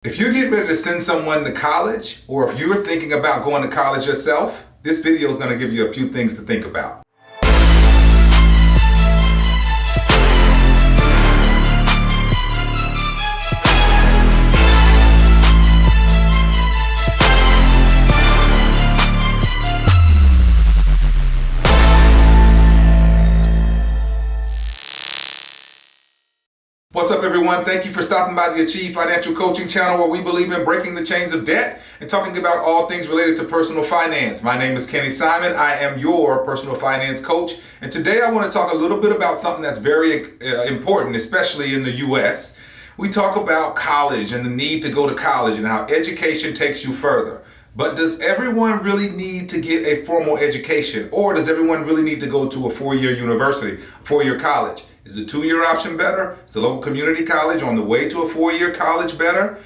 If you're getting ready to send someone to college, or if you're thinking about going to college yourself, this video is going to give you a few things to think about. What's up, everyone? Thank you for stopping by the Achieve Financial Coaching channel, where we believe in breaking the chains of debt and talking about all things related to personal finance. My name is Kenny Simon. I am your personal finance coach. And today I want to talk a little bit about something that's very important, especially in the U.S. We talk about college and the need to go to college and how education takes you further. But does everyone really need to get a formal education? Or does everyone really need to go to a four-year university, a four-year college? Is a two-year option better? Is a local community college on the way to a four-year college better?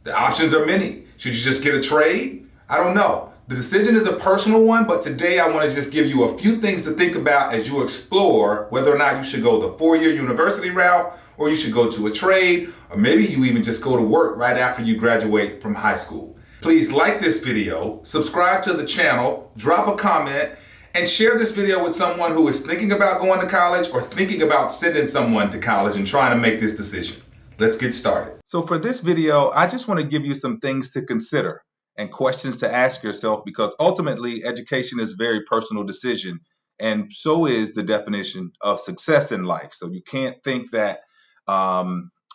The options are many. Should you just get a trade? I don't know. The decision is a personal one, but today I want to just give you a few things to think about as you explore whether or not you should go the four-year university route, or you should go to a trade, or maybe you even just go to work right after you graduate from high school. Please like this video, subscribe to the channel, drop a comment, and share this video with someone who is thinking about going to college or thinking about sending someone to college and trying to make this decision. Let's get started. So for this video, I just want to give you some things to consider and questions to ask yourself, because ultimately education is a very personal decision, and so is the definition of success in life. So you can't think that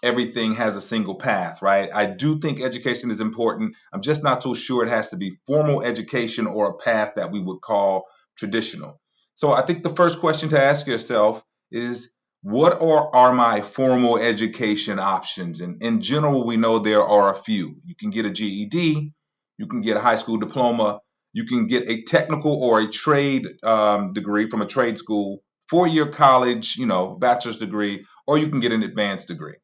everything has a single path, right? I do think education is important. I'm just not so sure it has to be formal education or a path that we would call traditional. So I think the first question to ask yourself is, what are my formal education options? And in general, we know there are a few. You can get a GED, you can get a high school diploma, you can get a technical or a trade degree from a trade school, four-year college, bachelor's degree, or you can get an advanced degree.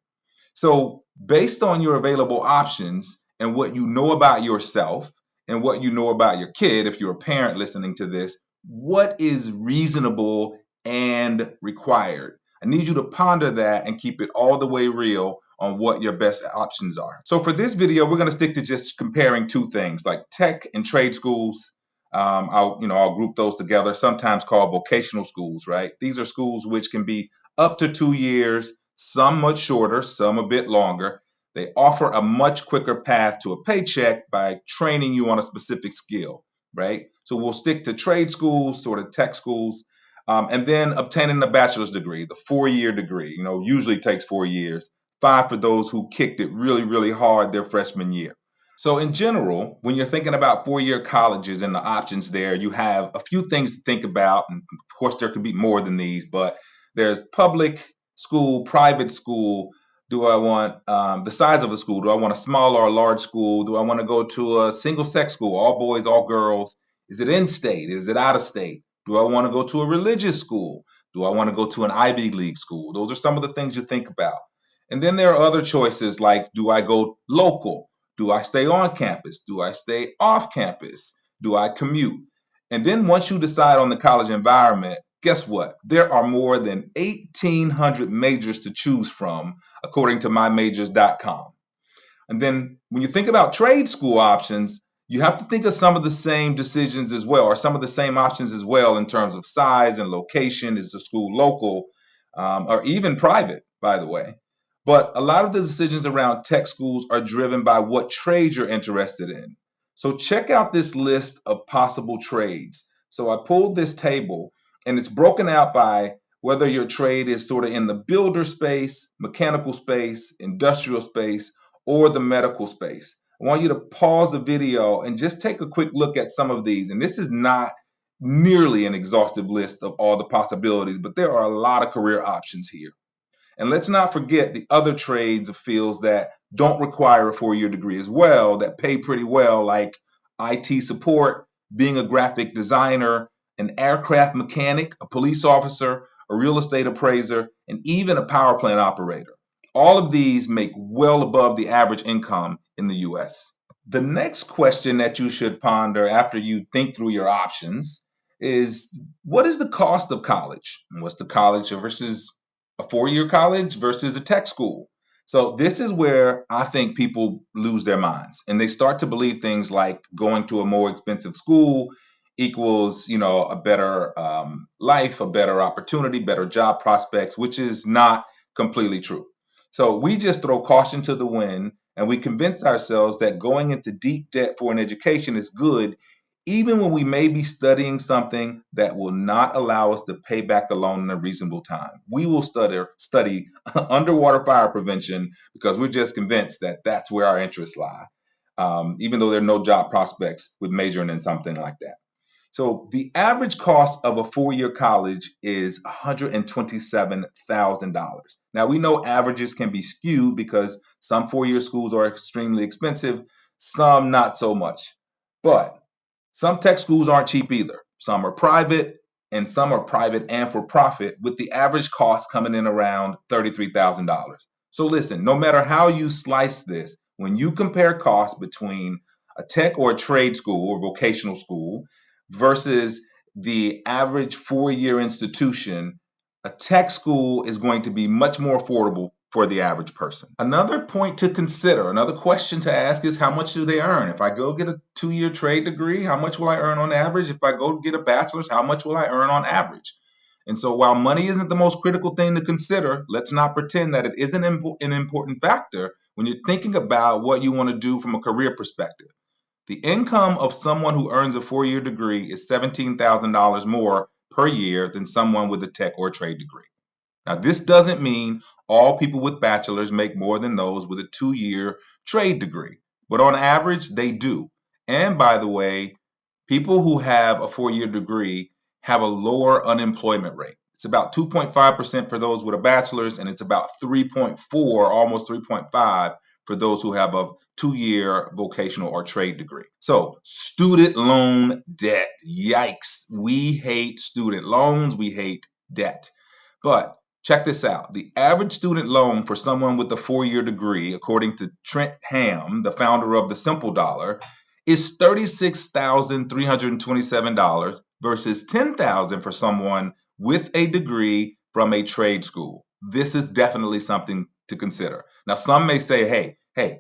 So based on your available options and what you know about yourself and what you know about your kid, if you're a parent listening to this, what is reasonable and required? I need you to ponder that and keep it all the way real on what your best options are. So for this video, we're going to stick to just comparing two things, like tech and trade schools. I'll group those together, sometimes called vocational schools, right? These are schools which can be up to 2 years, some much shorter, some a bit longer. They offer a much quicker path to a paycheck by training you on a specific skill, right? So we'll stick to trade schools, sort of tech schools, and then obtaining a bachelor's degree, the four-year degree, usually takes 4 years, 5 for those who kicked it really, really hard their freshman year. So in general, when you're thinking about four-year colleges and the options there, you have a few things to think about. And of course, there could be more than these, but there's public school, private school. Do I want the size of the school? Do I want a small or a large school? Do I want to go to a single-sex school, all boys, all girls? Is it in-state? Is it out-of-state? Do I want to go to a religious school? Do I want to go to an Ivy League school? Those are some of the things you think about. And then there are other choices like, do I go local? Do I stay on campus? Do I stay off campus? Do I commute? And then once you decide on the college environment, guess what? There are more than 1,800 majors to choose from, according to mymajors.com. And then when you think about trade school options, you have to think of some of the same decisions as well, or some of the same options as well, in terms of size and location. Is the school local, or even private, by the way? But a lot of the decisions around tech schools are driven by what trade you're interested in. So check out this list of possible trades. So I pulled this table, and it's broken out by whether your trade is sort of in the builder space, mechanical space, industrial space, or the medical space. I want you to pause the video and just take a quick look at some of these. And this is not nearly an exhaustive list of all the possibilities, but there are a lot of career options here. And let's not forget the other trades of fields that don't require a four-year degree as well, that pay pretty well, like IT support, being a graphic designer, an aircraft mechanic, a police officer, a real estate appraiser, and even a power plant operator. All of these make well above the average income in the US. The next question that you should ponder after you think through your options is, what is the cost of college? What's the college versus a four-year college versus a tech school? So this is where I think people lose their minds and they start to believe things like going to a more expensive school equals, a better life, a better opportunity, better job prospects, which is not completely true. So we just throw caution to the wind and we convince ourselves that going into deep debt for an education is good, even when we may be studying something that will not allow us to pay back the loan in a reasonable time. We will study underwater fire prevention because we're just convinced that that's where our interests lie, even though there are no job prospects with majoring in something like that. So the average cost of a four-year college is $127,000. Now we know averages can be skewed because some four-year schools are extremely expensive, some not so much. But some tech schools aren't cheap either. Some are private and some are private and for profit, with the average cost coming in around $33,000. So listen, no matter how you slice this, when you compare costs between a tech or a trade school or vocational school versus the average four-year institution, a tech school is going to be much more affordable for the average person. Another point to consider, another question to ask is how much do they earn? If I go get a 2-year trade degree, how much will I earn on average? If I go get a bachelor's, how much will I earn on average? And so while money isn't the most critical thing to consider, let's not pretend that it isn't an important factor when you're thinking about what you want to do from a career perspective. The income of someone who earns a four-year degree is $17,000 more per year than someone with a tech or trade degree. Now, this doesn't mean all people with bachelors make more than those with a 2-year trade degree, but on average, they do. And by the way, people who have a four-year degree have a lower unemployment rate. It's about 2.5% for those with a bachelor's, and it's about 3.4, almost 3.5 for those who have a 2-year vocational or trade degree. So, student loan debt. Yikes. We hate student loans. We hate debt. But check this out. The average student loan for someone with a four-year degree, according to Trent Ham, the founder of the Simple Dollar, is $36,327 versus $10,000 for someone with a degree from a trade school. This is definitely something to consider. Now, some may say, hey,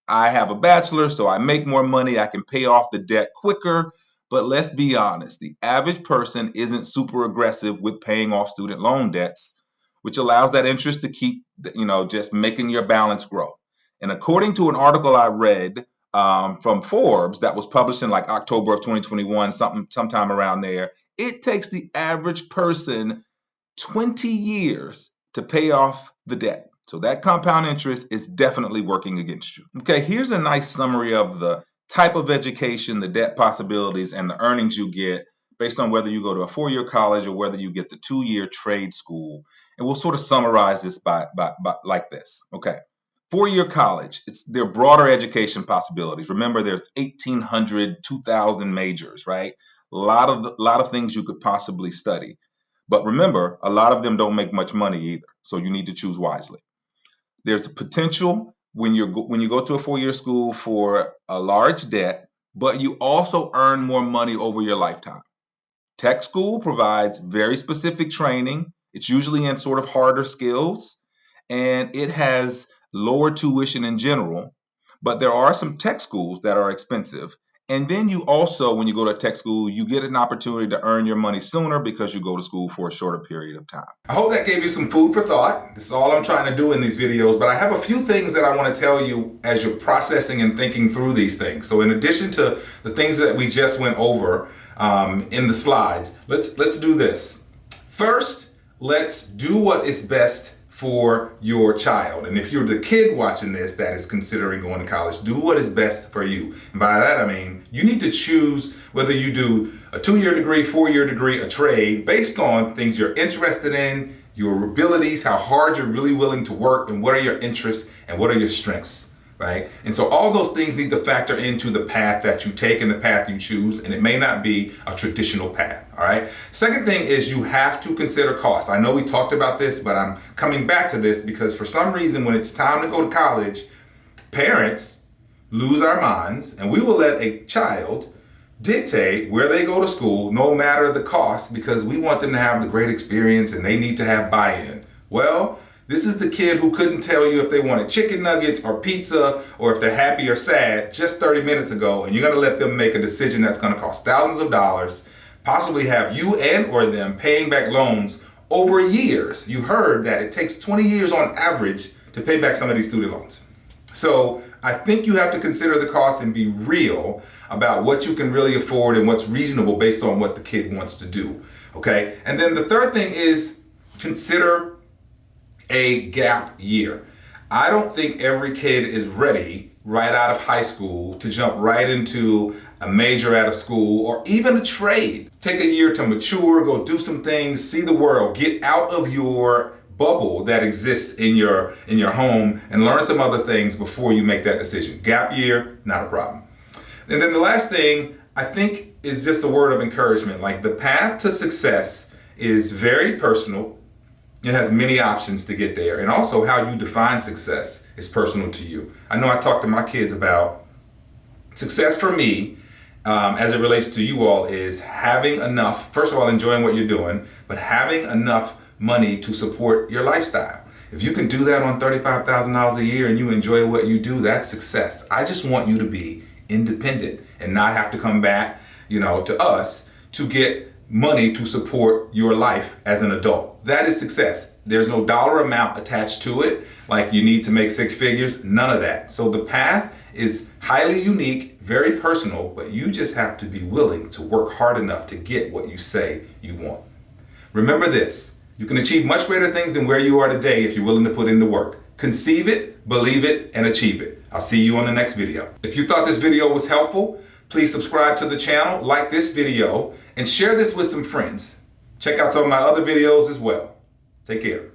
I have a bachelor, so I make more money, I can pay off the debt quicker. But let's be honest, the average person isn't super aggressive with paying off student loan debts, which allows that interest to keep, just making your balance grow. And according to an article I read from Forbes that was published in like October of 2021, sometime around there, it takes the average person 20 years to pay off the debt. So that compound interest is definitely working against you. Okay, here's a nice summary of the type of education, the debt possibilities, and the earnings you get based on whether you go to a four-year college or whether you get the 2-year trade school. And we'll sort of summarize this by like this. Okay, four-year college, there are broader education possibilities. Remember, there's 1,800, 2,000 majors, right? A lot of things you could possibly study. But remember, a lot of them don't make much money either. So you need to choose wisely. There's a potential when you go to a four-year school for a large debt, but you also earn more money over your lifetime. Tech school provides very specific training. It's usually in sort of harder skills, and it has lower tuition in general. But there are some tech schools that are expensive. And then you also, when you go to tech school, you get an opportunity to earn your money sooner because you go to school for a shorter period of time. I hope that gave you some food for thought. This is all I'm trying to do in these videos, but I have a few things that I want to tell you as you're processing and thinking through these things. So in addition to the things that we just went over in the slides, let's do this. First, let's do what is best for your child. And if you're the kid watching this that is considering going to college, do what is best for you. And by that I mean, you need to choose whether you do a 2-year degree, 4-year degree, a trade, based on things you're interested in, your abilities, how hard you're really willing to work, and what are your interests and what are your strengths, right? And so all those things need to factor into the path that you take and the path you choose, and it may not be a traditional path, all right? Second thing is you have to consider costs. I know we talked about this, but I'm coming back to this because for some reason when it's time to go to college, parents lose our minds and we will let a child dictate where they go to school no matter the cost because we want them to have the great experience and they need to have buy-in. Well, This is the kid who couldn't tell you if they wanted chicken nuggets or pizza or if they're happy or sad just 30 minutes ago, and you're going to let them make a decision that's going to cost thousands of dollars, possibly have you and or them paying back loans over years. You heard that it takes 20 years on average to pay back some of these student loans. So I think you have to consider the cost and be real about what you can really afford and what's reasonable based on what the kid wants to do. Okay? And then the third thing is consider a gap year. I don't think every kid is ready right out of high school to jump right into a major at a school or even a trade. Take a year to mature, go do some things, see the world, get out of your bubble that exists in your home and learn some other things before you make that decision. Gap year, not a problem. And then the last thing I think is just a word of encouragement. Like, the path to success is very personal. It has many options to get there. And also how you define success is personal to you. I know I talk to my kids about success for me, as it relates to you all, is having enough, first of all, enjoying what you're doing, but having enough money to support your lifestyle. If you can do that on $35,000 a year and you enjoy what you do, that's success. I just want you to be independent and not have to come back, to us to get money to support your life as an adult. That is success. There's no dollar amount attached to it, like you need to make six figures, none of that. So the path is highly unique, very personal, but you just have to be willing to work hard enough to get what you say you want. Remember this, you can achieve much greater things than where you are today if you're willing to put in the work. Conceive it, believe it, and achieve it. I'll see you on the next video. If you thought this video was helpful, please subscribe to the channel, like this video, and share this with some friends. Check out some of my other videos as well. Take care.